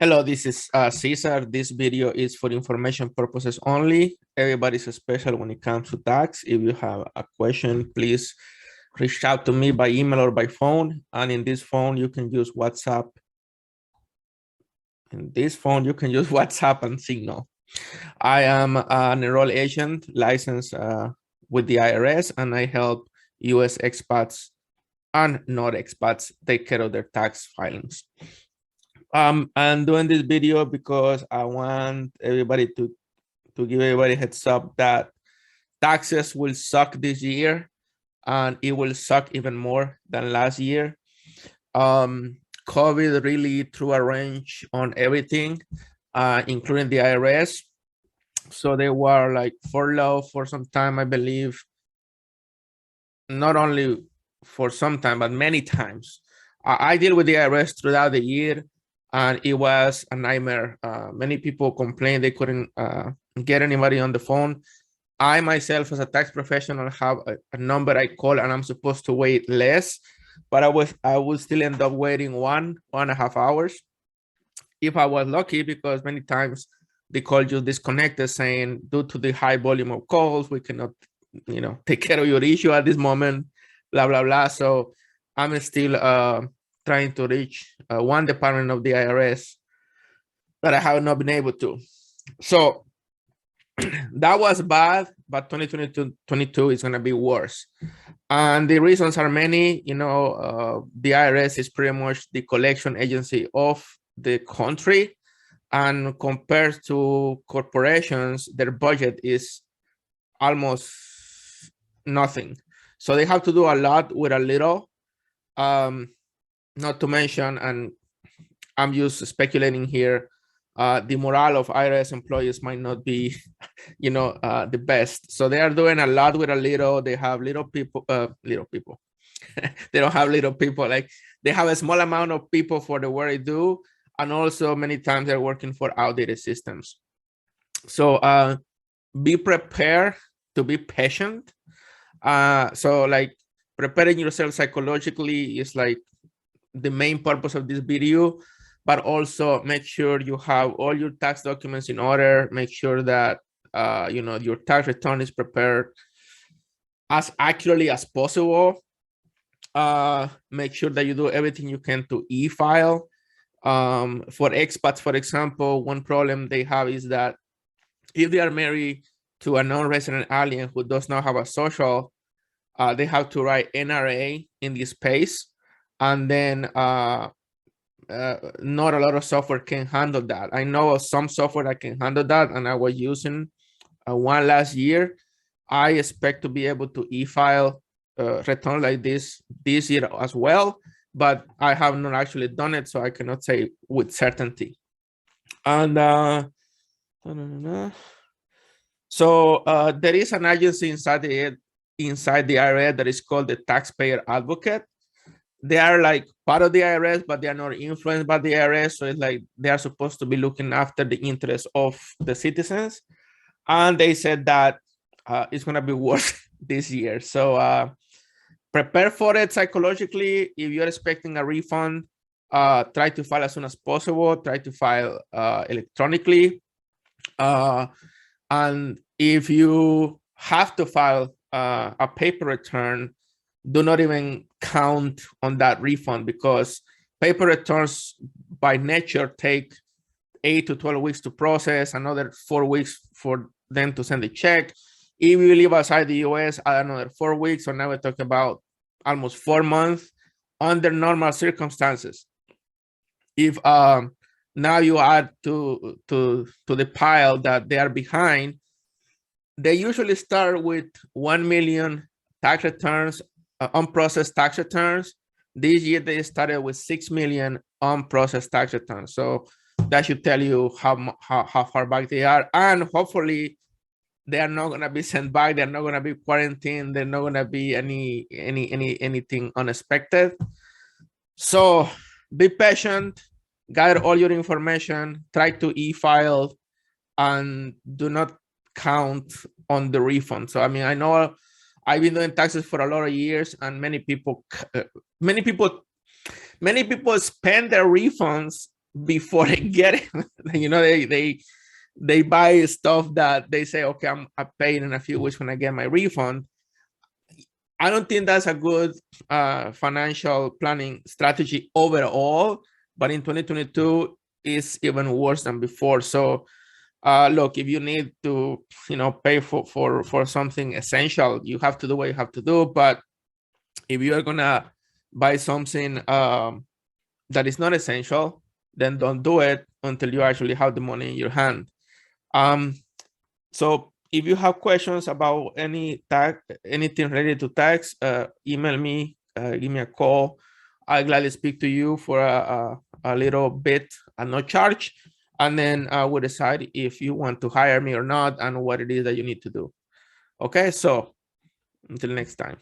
Hello, this is Cesar. This video is for information purposes only. Everybody's special when it comes to tax. If you have a question, please reach out to me by email or by phone. And in this phone, you can use WhatsApp. In this phone, you can use WhatsApp and Signal. I am an enrolled agent licensed with the IRS, and I help US expats and not expats take care of their tax filings. I'm doing this video because I want everybody to give everybody a heads up that taxes will suck this year, and it will suck even more than last year. COVID really threw a wrench on everything, including the IRS. So they were like furloughed for some time, I believe. Not only for some time, but many times. I deal with the IRS throughout the year, and it was a nightmare. Many people complained they couldn't get anybody on the phone. I myself, as a tax professional, have a number I call, and I'm supposed to wait less, but I would still end up waiting 1.5 hours if I was lucky, because many times they call you disconnected, saying due to the high volume of calls, we cannot, take care of your issue at this moment, blah blah blah. So I'm still trying to reach one department of the IRS that I have not been able to. So that was bad, but 2022 is going to be worse. And the reasons are many. The IRS is pretty much the collection agency of the country. And compared to corporations, their budget is almost nothing. So they have to do a lot with a little. Not to mention, and I'm just speculating here, the morale of IRS employees might not be, the best. So they are doing a lot with a little. They have little people. They don't have little people. Like, they have a small amount of people for the work they do, and also many times they're working for outdated systems. So be prepared to be patient. So like, preparing yourself psychologically is like the main purpose of this video, but also make sure you have all your tax documents in order. Make sure that your tax return is prepared as accurately as possible. Make sure that you do everything you can to e-file. For expats, for example, one problem they have is that if they are married to a non-resident alien who does not have a social, they have to write NRA in this space, and then not a lot of software can handle that. I know of some software that can handle that, and I was using one last year. I expect to be able to e-file return like this year as well, but I have not actually done it, so I cannot say with certainty. And so there is an agency inside the IRS that is called the Taxpayer Advocate. They are like part of the IRS, but they are not influenced by the IRS. So it's like they are supposed to be looking after the interests of the citizens. And they said that it's going to be worse this year. So prepare for it psychologically. If you're expecting a refund, try to file as soon as possible. Try to file electronically. And if you have to file a paper return, do not even count on that refund, because paper returns by nature take 8 to 12 weeks to process, another 4 weeks for them to send the check. If you live outside the US, another 4 weeks. So now we're talking about almost 4 months under normal circumstances. If now you add to the pile that they are behind, they usually start with 1 million tax returns, unprocessed tax returns. This year they started with 6 million unprocessed tax returns. So that should tell you how far back they are, and hopefully they are not going to be sent back. They're not going to be quarantined. They're not going to be anything unexpected. So be patient, gather all your information, try to e-file, and do not count on the refund. So I mean, I know I've been doing taxes for a lot of years, and many people spend their refunds before they get it. You know, they buy stuff that they say, okay, I pay in a few weeks when I get my refund. I don't think that's a good financial planning strategy overall, but in 2022 is even worse than before. So look, if you need to, you know, pay for something essential, you have to do what you have to do. But if you are gonna buy something that is not essential, then don't do it until you actually have the money in your hand. So if you have questions about anything related to tax, email me, give me a call. I'll gladly speak to you for a little bit at no charge. And then we'll decide if you want to hire me or not and what it is that you need to do. Okay, so until next time.